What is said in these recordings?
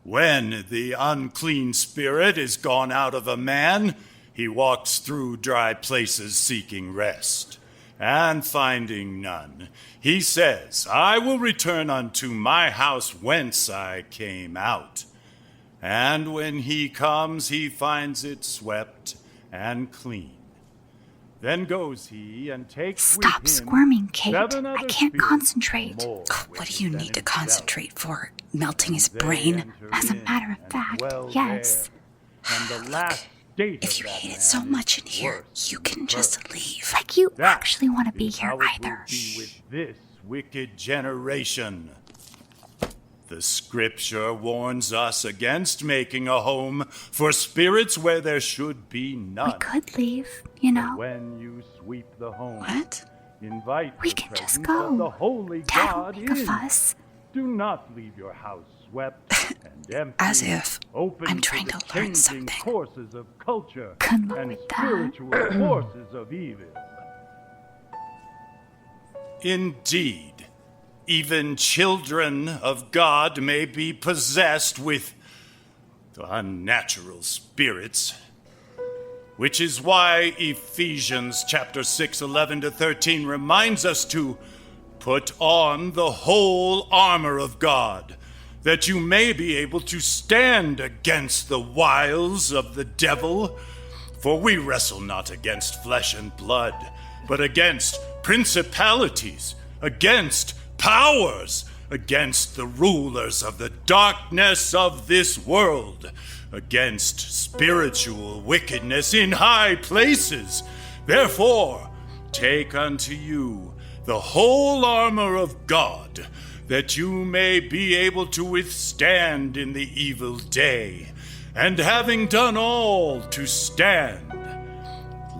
When the unclean spirit is gone out of a man, he walks through dry places seeking rest. And finding none, he says, I will return unto my house whence I came out. And when he comes, he finds it swept and clean. Then goes he and takes with him Stop squirming, Kate. 7 other I can't spirits concentrate. more What do you need to than concentrate for? Melting his himself. brain? They enter As a in matter of and fact, dwell yes. there. And the last date If of you that hate it man so is much in here, worse you than can birth. just leave. Like you That actually want to be is here how it will either. be with this wicked generation. The scripture warns us against making a home for spirits where there should be none. We could leave, you know. When you sweep the home, What? invite We the can just presence of go. the holy Dad God won't make a in. fuss. Do not leave your house swept and empty. As if open I'm trying to to the learn changing something. courses of culture Good luck and with that. spiritual forces of evil. Indeed, even children of God may be possessed with unnatural spirits, which is why Ephesians chapter 6, 11 to 13 reminds us to put on the whole armor of God, that you may be able to stand against the wiles of the devil. For we wrestle not against flesh and blood, but against principalities, against powers, against the rulers of the darkness of this world, against spiritual wickedness in high places. Therefore, take unto you the whole armor of God, that you may be able to withstand in the evil day. And having done all to stand,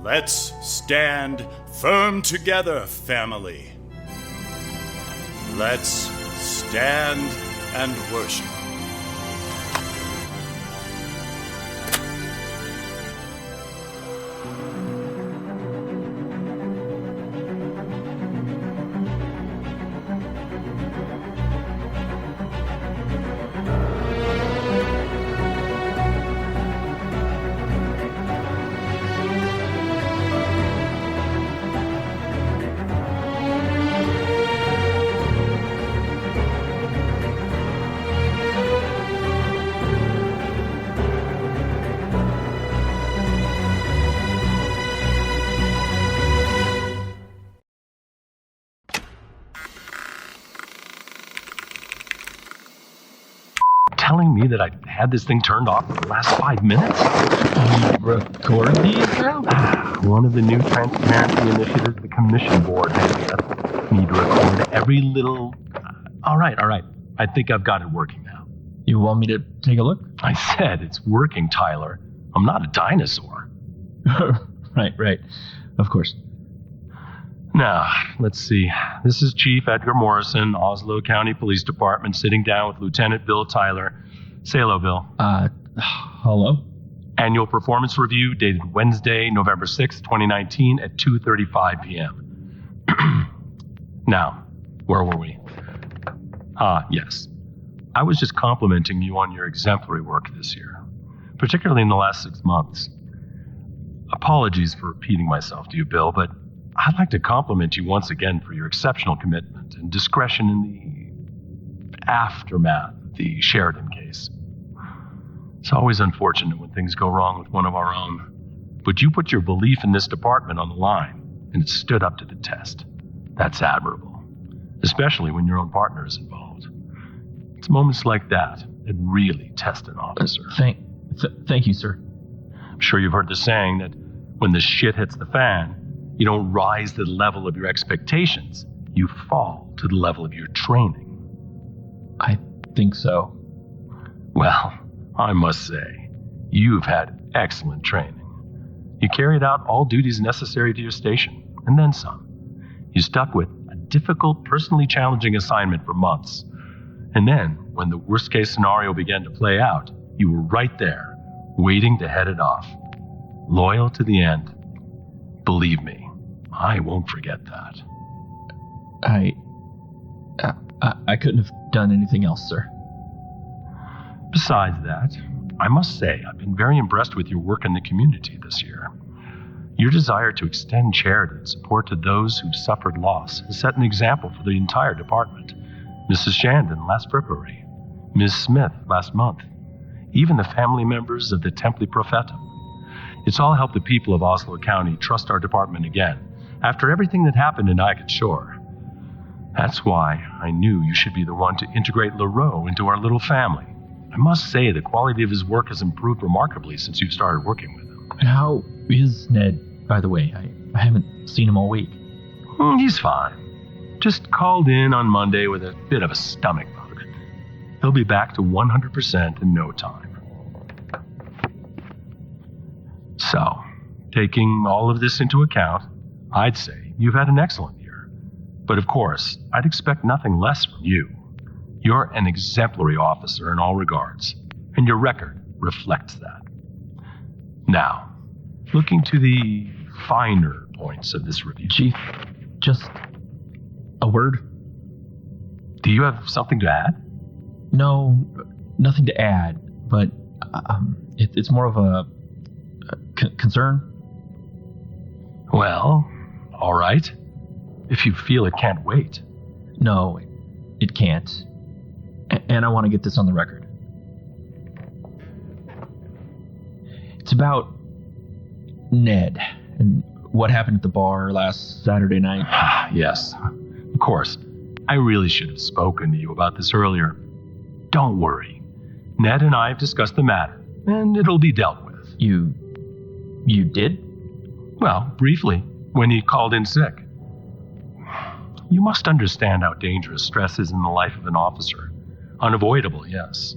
let's stand firm together, family. Let's stand and worship. Telling me that I had this thing turned off for the last 5 minutes? Record these now? One of the new transparency initiatives the commission board has asked me to record every little... All right. I think I've got it working now. You want me to take a look? I said it's working, Tyler. I'm not a dinosaur. Right. Of course. Now, let's see. This is Chief Edgar Morrison, Oslo County Police Department, sitting down with Lieutenant Bill Tyler. Say hello, Bill. Hello? Annual performance review dated Wednesday, November 6th, 2019 at 2:35 p.m. Now, where were we? Yes. I was just complimenting you on your exemplary work this year, particularly in the last 6 months. Apologies for repeating myself to you, Bill, but I'd like to compliment you once again for your exceptional commitment and discretion in the aftermath of the Sheridan case. It's always unfortunate when things go wrong with one of our own, but you put your belief in this department on the line, and it stood up to the test. That's admirable, especially when your own partner is involved. It's moments like that that really test an officer. Thank you, sir. I'm sure you've heard the saying that when the shit hits the fan, you don't rise to the level of your expectations. You fall to the level of your training. I think so. Well, I must say, you've had excellent training. You carried out all duties necessary to your station, and then some. You stuck with a difficult, personally challenging assignment for months. And then, when the worst-case scenario began to play out, you were right there, waiting to head it off. Loyal to the end. Believe me, I won't forget that. I couldn't have done anything else, sir. Besides that, I must say I've been very impressed with your work in the community this year. Your desire to extend charity and support to those who've suffered loss has set an example for the entire department. Mrs. Sheridan last February, Ms. Smith last month, even the family members of the Templi Prophetum. It's all helped the people of Oslo County trust our department again, after everything that happened in Igad Shore. That's why I knew you should be the one to integrate Leroux into our little family. I must say the quality of his work has improved remarkably since you've started working with him. How is Ned, by the way? I haven't seen him all week. He's fine. Just called in on Monday with a bit of a stomach bug. He'll be back to 100% in no time. So, taking all of this into account, I'd say you've had an excellent year. But of course, I'd expect nothing less from you. You're an exemplary officer in all regards, and your record reflects that. Now, looking to the finer points of this review. Chief, just a word? Do you have something to add? No, nothing to add, but it's more of a concern. Well, all right. If you feel it can't wait. No, it can't. And I want to get this on the record. It's about Ned and what happened at the bar last Saturday night. Yes, of course. I really should have spoken to you about this earlier. Don't worry. Ned and I have discussed the matter, and it'll be dealt with. You did? Well, briefly, when he called in sick. You must understand how dangerous stress is in the life of an officer. Unavoidable, yes.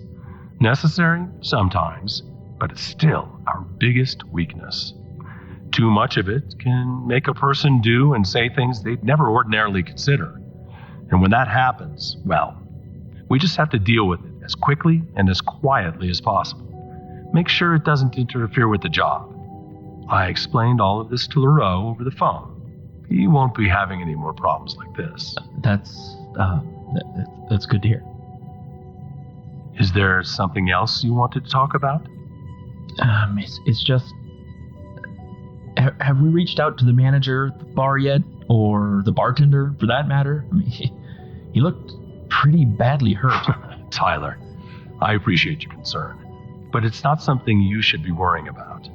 Necessary, sometimes, but it's still our biggest weakness. Too much of it can make a person do and say things they'd never ordinarily consider. And when that happens, well, we just have to deal with it as quickly and as quietly as possible. Make sure it doesn't interfere with the job. I explained all of this to Leroux over the phone. He won't be having any more problems like this. That's good to hear. Is there something else you wanted to talk about? It's just... Have we reached out to the manager at the bar yet? Or the bartender, for that matter? I mean, he looked pretty badly hurt. Tyler, I appreciate your concern, but it's not something you should be worrying about.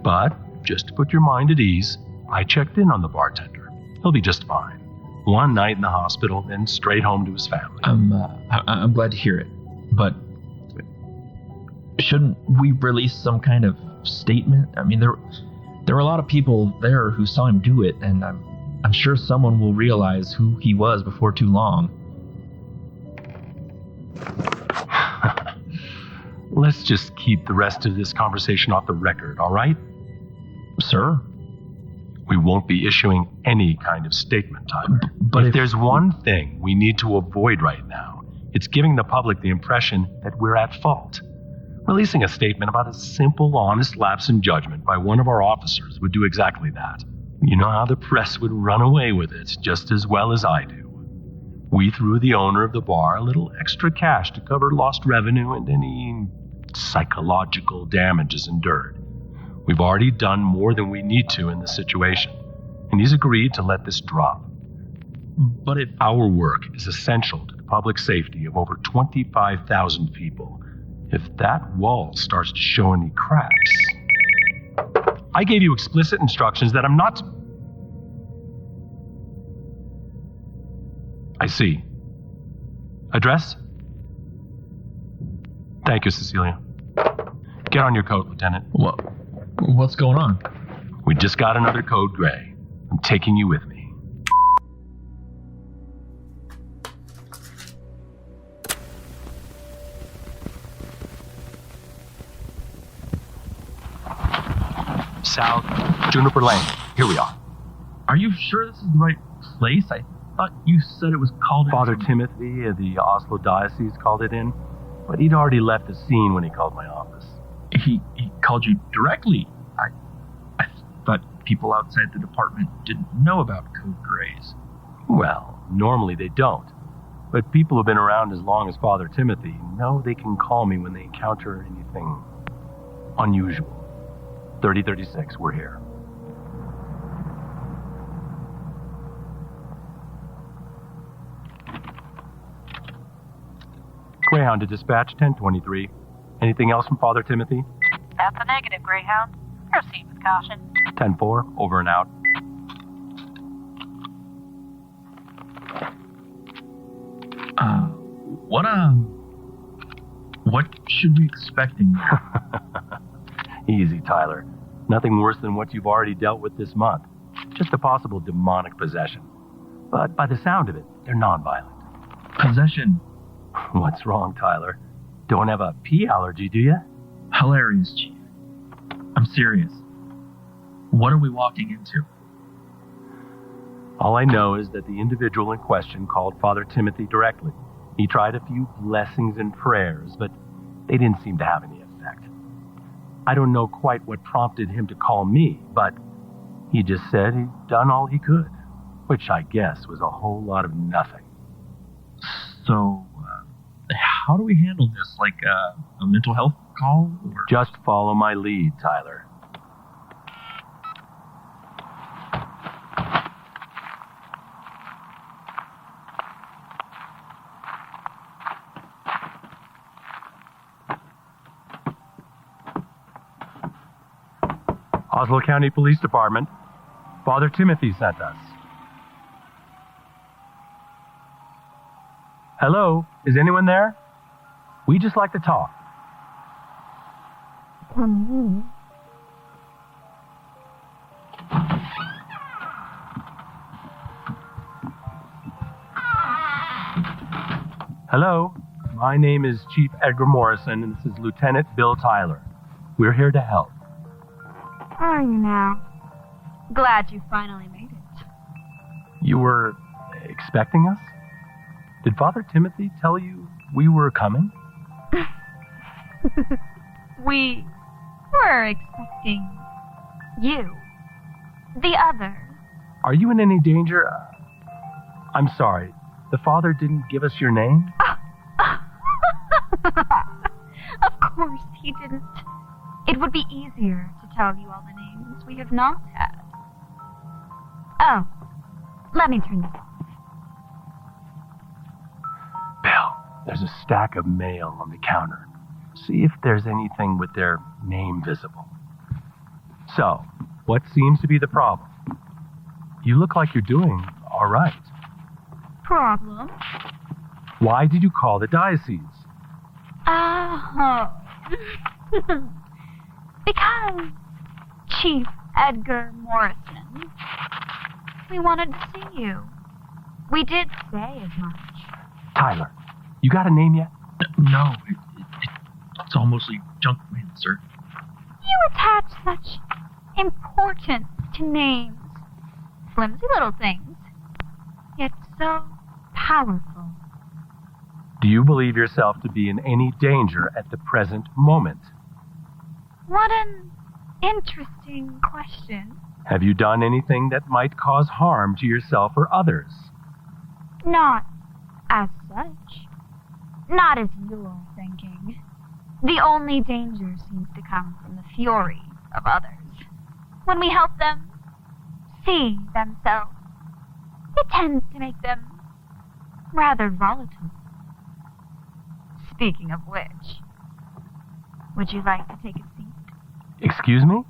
But, just to put your mind at ease, I checked in on the bartender. He'll be just fine. One night in the hospital, then straight home to his family. I'm glad to hear it, but shouldn't we release some kind of statement? I mean, there were a lot of people there who saw him do it, and I'm sure someone will realize who he was before too long. Let's just keep the rest of this conversation off the record, all right? Sir? We won't be issuing any kind of statement, Tyler. But if there's one thing we need to avoid right now, it's giving the public the impression that we're at fault. Releasing a statement about a simple, honest lapse in judgment by one of our officers would do exactly that. You know how the press would run away with it just as well as I do. We threw the owner of the bar a little extra cash to cover lost revenue and any psychological damages endured. We've already done more than we need to in this situation, and he's agreed to let this drop. But if our work is essential to the public safety of over 25,000 people, if that wall starts to show any cracks... I gave you explicit instructions that I'm not... I see. Address? Thank you, Cecilia. Get on your coat, Lieutenant. What's going on? We just got another code gray. I'm taking you with me. South Juniper Lane. Here we are. Are you sure this is the right place? I thought you said it was called in. Father Timothy of the Oslo Diocese called it in, but he'd already left the scene when he called my office. He called you directly. I thought people outside the department didn't know about code grays. Well, normally they don't. but people who've been around as long as Father Timothy know they can call me when they encounter anything unusual. 3036, we're here. Greyhound to dispatch 1023. Anything else from Father Timothy? That's a negative, Greyhound. Proceed with caution. 10-4, over and out. What should we be expecting? Easy, Tyler. Nothing worse than what you've already dealt with this month. Just a possible demonic possession. But by the sound of it, they're nonviolent. Possession. What's wrong, Tyler? Don't have a pea allergy, do you? Hilarious, Chief. I'm serious. What are we walking into? All I know is that the individual in question called Father Timothy directly. He tried a few blessings and prayers, but they didn't seem to have any effect. I don't know quite what prompted him to call me, but he just said he'd done all he could, which I guess was a whole lot of nothing. So, how do we handle this? Like a mental health call? Or? Just follow my lead, Tyler. Oslo County Police Department. Father Timothy sent us. Hello, is anyone there? We just like to talk. Hello, my name is Chief Edgar Morrison, and this is Lieutenant Bill Tyler. We're here to help. Are you now? Glad you finally made it. You were expecting us? Did Father Timothy tell you we were coming? We were expecting you. The other. Are you in any danger? I'm sorry. The Father didn't give us your name? Of course he didn't. It would be easier to tell you all the names we have not had. Oh, let me turn this off. Bill, there's a stack of mail on the counter. See if there's anything with their name visible. So, what seems to be the problem? You look like you're doing all right. Problem? Why did you call the diocese? Oh. Because, Chief Edgar Morrison, we wanted to see you. We did say as much. Tyler, you got a name yet? No, it's all mostly junk mail, sir. You attach such importance to names. Flimsy little things, yet so powerful. Do you believe yourself to be in any danger at the present moment? What an interesting question. Have you done anything that might cause harm to yourself or others? Not as such. Not as you're thinking. The only danger seems to come from the fury of others. When we help them see themselves, it tends to make them rather volatile. Speaking of which, would you like to take a seat? Excuse me?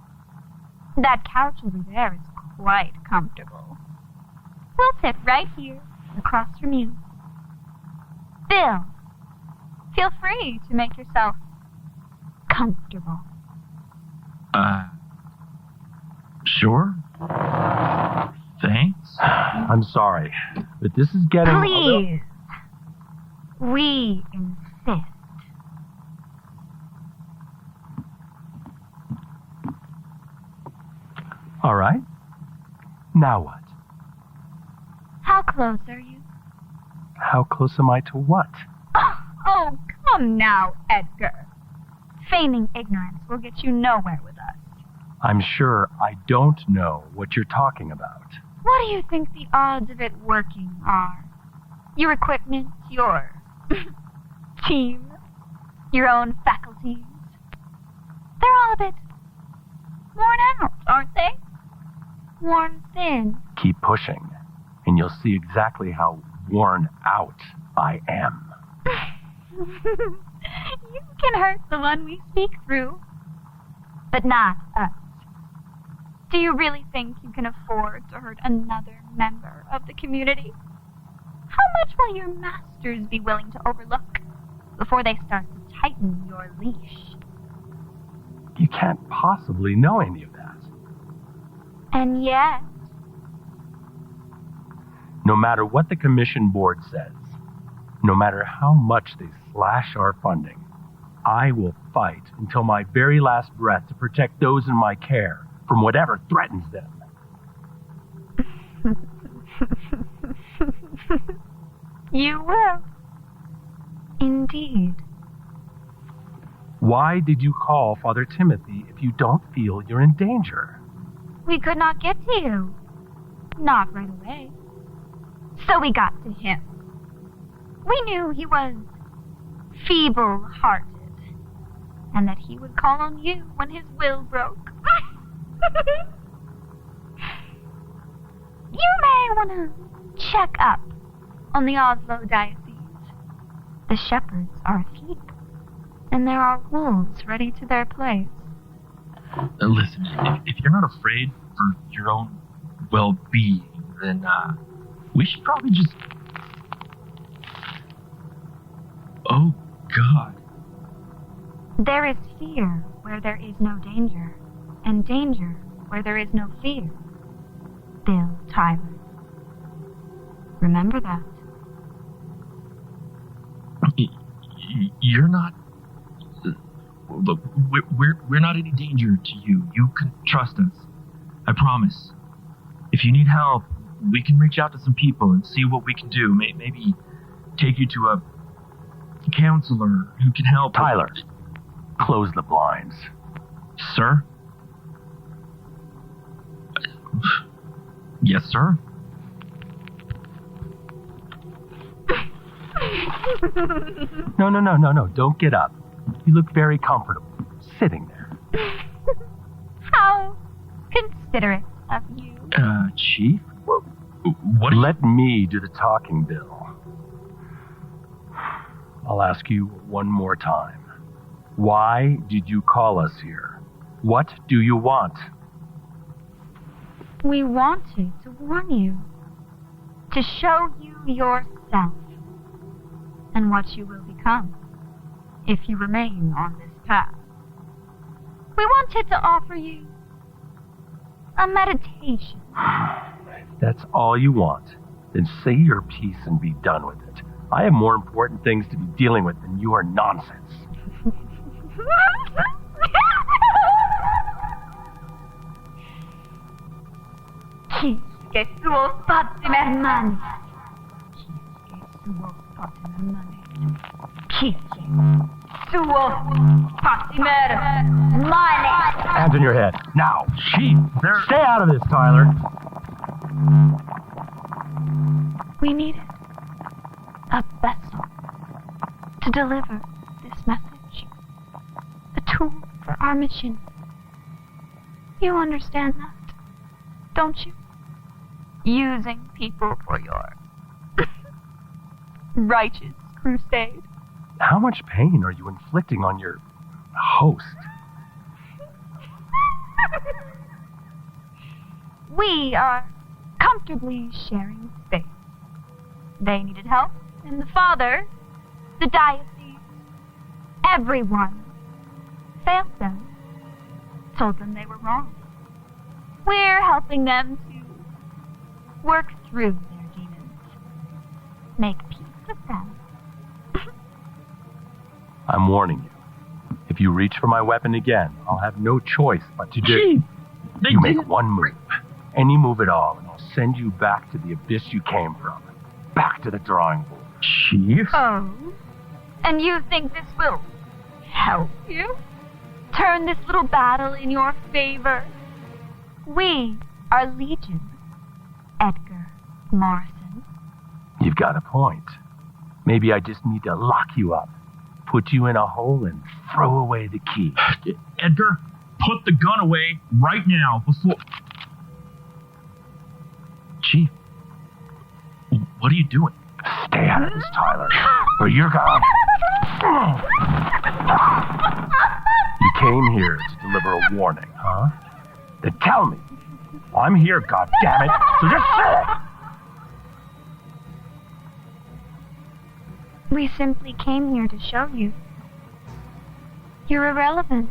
That couch over there is quite comfortable. We'll sit right here, across from you. Bill, feel free to make yourself comfortable. Sure. Thanks. I'm sorry, but this is getting... Please. We insist. All right. Now what? How close are you? How close am I to what? Oh, come now, Edgar. Feigning ignorance will get you nowhere with us. I'm sure I don't know what you're talking about. What do you think the odds of it working are? your equipment, your team, your own faculties. They're all a bit worn out, aren't they? Worn thin. Keep pushing, and you'll see exactly how worn out I am. You can hurt the one we speak through, but not us. Do you really think you can afford to hurt another member of the community? How much will your masters be willing to overlook before they start to tighten your leash? You can't possibly know any of that. And yet, No matter what the commission board says, no matter how much they slash our funding, I will fight until my very last breath to protect those in my care from whatever threatens them. you will. Indeed. Why did you call Father Timothy if you don't feel you're in danger? We could not get to you. Not right away. So we got to him. We knew he was feeble-hearted, and that he would call on you when his will broke. You may want to check up on the Oslo diocese. The shepherds are asleep, and there are wolves ready to their place. Listen, if you're not afraid for your own well-being, then we should probably just... Oh, God. There is fear where there is no danger, and danger where there is no fear. Bill Tyler. Remember that. You're not... Look, we're not any danger to you. You can trust us. I promise. If you need help, we can reach out to some people and see what we can do. Maybe take you to a counselor who can help. Tyler, close the blinds. Sir? Yes, sir. No. Don't get up. You look very comfortable sitting there. How considerate of you. Chief? What? Let me do the talking, Bill. I'll ask you one more time. Why did you call us here? What do you want? We wanted to warn you. To show you yourself. And what you will become if you remain on this path. We wanted to offer you a meditation. If that's all you want, then say your piece and be done with it. I have more important things to be dealing with than your nonsense. Che suo spazio mani. Hands on your head. Now, Chief, stay out of this, Tyler. We needed a vessel to deliver this message. A tool for our mission. You understand that, don't you? Using people for your righteous crusade. How much pain are you inflicting on your host? We are comfortably sharing space. They needed help, and the father, the diocese, everyone failed them, told them they were wrong. We're helping them to work through their demons, make peace with them. I'm warning you. If you reach for my weapon again, I'll have no choice but to do... Chief, You make one move, any move at all, and I'll send you back to the abyss you came from. Back to the drawing board. Chief? Oh, and you think this will help you? Turn this little battle in your favor? We are Legion, Edgar Morrison. You've got a point. Maybe I just need to lock you up, put you in a hole, and throw away the key. Edgar, put the gun away right now before... Chief, what are you doing? Stay out of this, Tyler, or you're gone. You came here to deliver a warning, huh? Then tell me. I'm here, goddammit, so just say it. We simply came here to show you your irrelevance,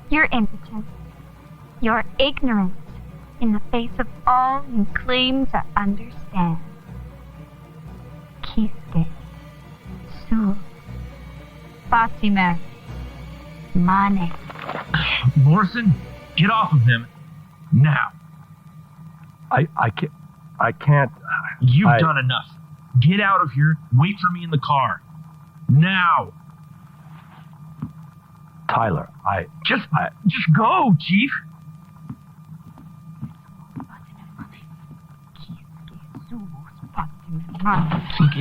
your impotence, your ignorance in the face of all you claim to understand. Quisque, su, Fatima, mane. Morrison, get off of him now. I can't. You've done enough. Get out of here. Wait for me in the car. Now. Tyler, Just go, Chief. Look,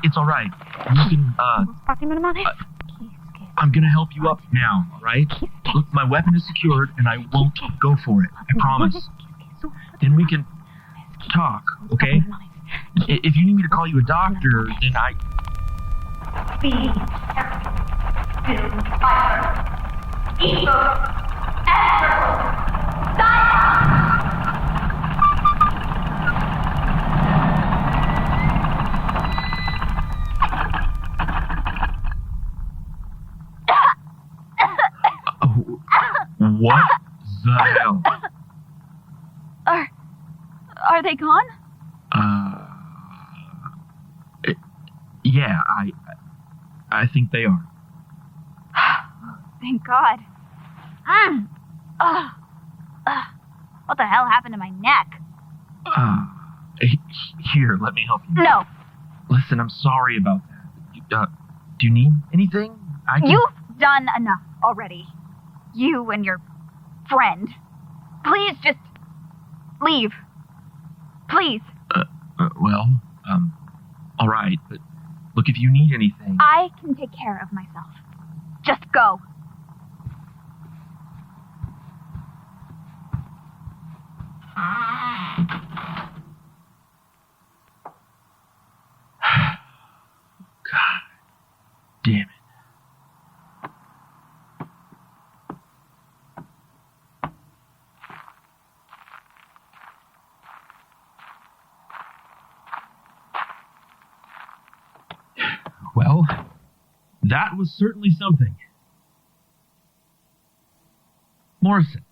it's all right. You can, I'm gonna help you up now, all right? Look, my weapon is secured, and I won't go for it. I promise. Then we can talk, okay? If you need me to call you a doctor, then I... What the hell? Are they gone? Yeah, I think they are. Thank God. What the hell happened to my neck? Here, let me help you. No. Listen, I'm sorry about that. Do you need anything? You've done enough already. You and your friend. Please just leave. Please. Well, all right, but look, if you need anything... I can take care of myself. Just go. God damn it. Well, that was certainly something. Morrison,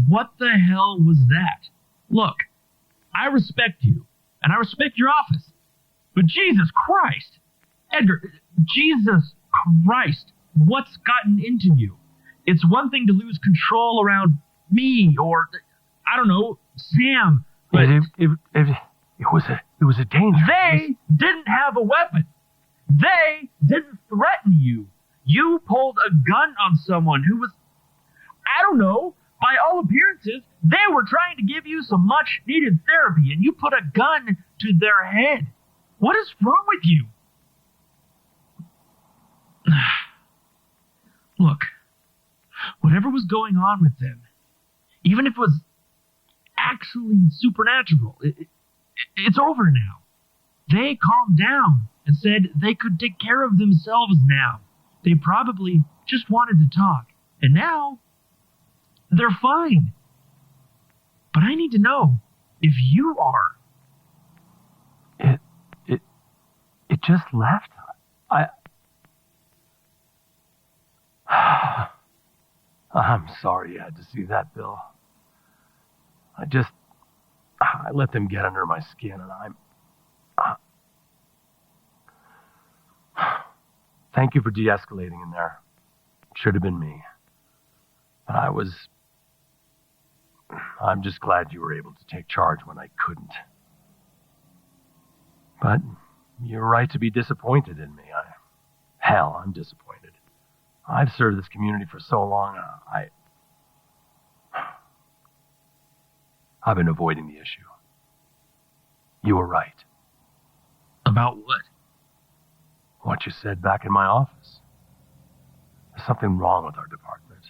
what the hell was that? Look, I respect you, and I respect your office, but Jesus Christ! Edgar, Jesus Christ, what's gotten into you? It's one thing to lose control around me, or, I don't know, Sam, but... It was a danger. They didn't have a weapon. They didn't threaten you. You pulled a gun on someone who was, I don't know, by all appearances, they were trying to give you some much needed therapy, and you put a gun to their head. What is wrong with you? Look, whatever was going on with them, even if it was actually supernatural, it's over now. They calmed down and said they could take care of themselves now. They probably just wanted to talk. And now, they're fine. But I need to know if you are. It just left. I'm sorry you had to see that, Bill. I let them get under my skin, and thank you for de-escalating in there. Should have been me. But I'm just glad you were able to take charge when I couldn't. But you're right to be disappointed in me. I'm disappointed. I've served this community for so long, I've been avoiding the issue. You were right. About what? What you said back in my office. There's something wrong with our department.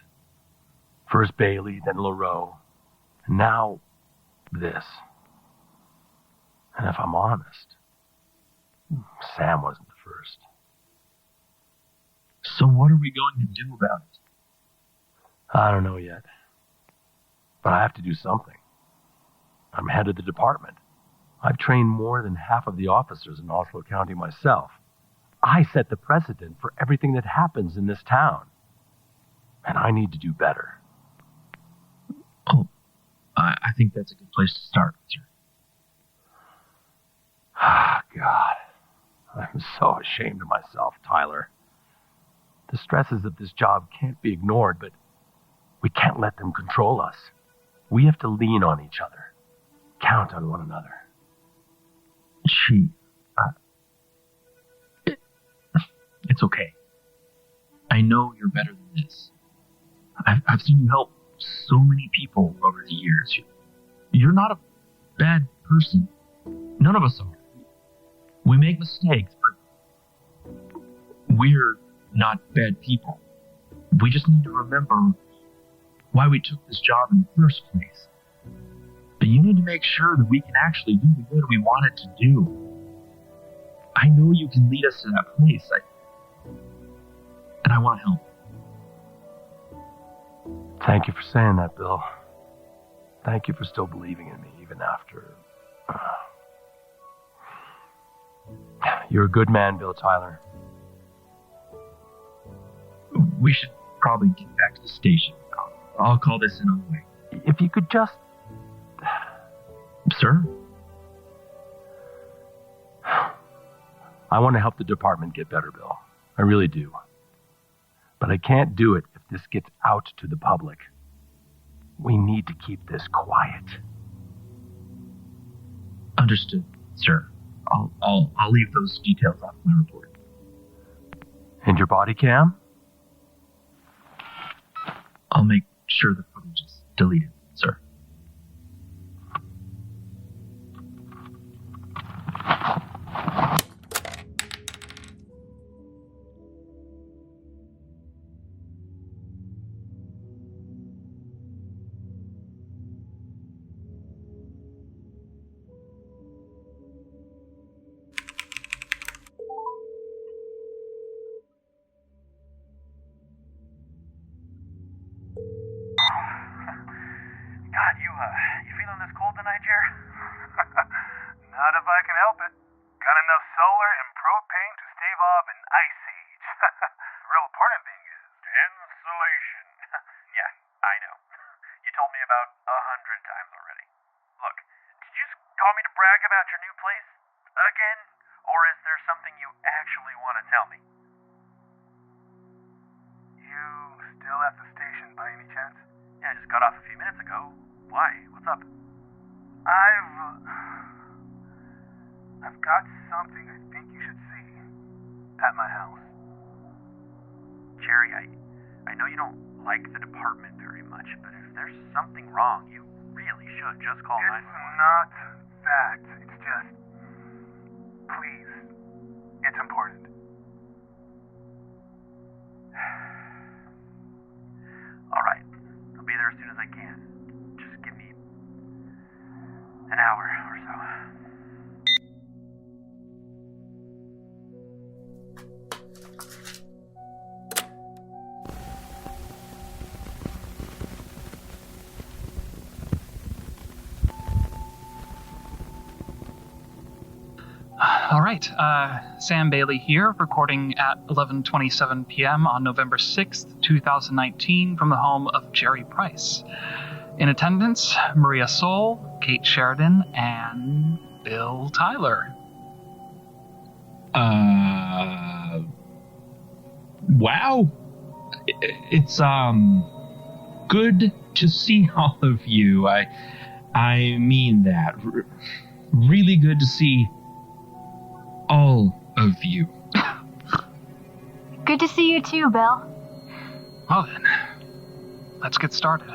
First Bailey, then LaRoe, and now this. And if I'm honest, Sam wasn't the first. So what are we going to do about it? I don't know yet. But I have to do something. I'm head of the department. I've trained more than half of the officers in Oslo County myself. I set the precedent for everything that happens in this town. And I need to do better. Oh, I think that's a good place to start, sir. Ah, God. I'm so ashamed of myself, Tyler. The stresses of this job can't be ignored, but we can't let them control us. We have to lean on each other, count on one another. Chief, it's okay. I know you're better than this. I've seen you help so many people over the years. You're not a bad person. None of us are. We make mistakes, but we're not bad people. We just need to remember why we took this job in the first place. But you need to make sure that we can actually do the good we wanted to do. I know you can lead us to that place, and I want to help. Thank you for saying that, Bill. Thank you for still believing in me, even after... You're a good man, Bill Tyler. We should probably get back to the station. I'll call this in on the way. If you could just... Sir? I want to help the department get better, Bill. I really do. But I can't do it if this gets out to the public. We need to keep this quiet. Understood, sir. I'll leave those details off my report. And your body cam? I'll make sure the footage is deleted, sir. God, you feeling this cold tonight, Jer? Not if I can help it. Got enough solar and propane to stave off an ice age. The real important thing is insulation. Yeah, I know. You told me about 100 times already. Look, did you just call me to brag about your new place? Again? Or is there something you actually want to tell me? You still at the station by any chance? Yeah, I just got off a few minutes ago. Why? What's up? I've got something I think you should see at my house. Jerry, I know you don't like the department very much, but if there's something wrong, you really should just call 911. It's not that. It's just... Please. It's important. All right. I'll be there as soon as I can. Just give me an hour or so. All right, Sam Bailey here, recording at 11:27 p.m. on November 6th, 2019, from the home of Jerry Price. In attendance, Maria Soul, Kate Sheridan, and Bill Tyler. Wow. It's, good to see all of you. I mean that. Really good to see all of you. Good to see you too, Bill. Well then, let's get started.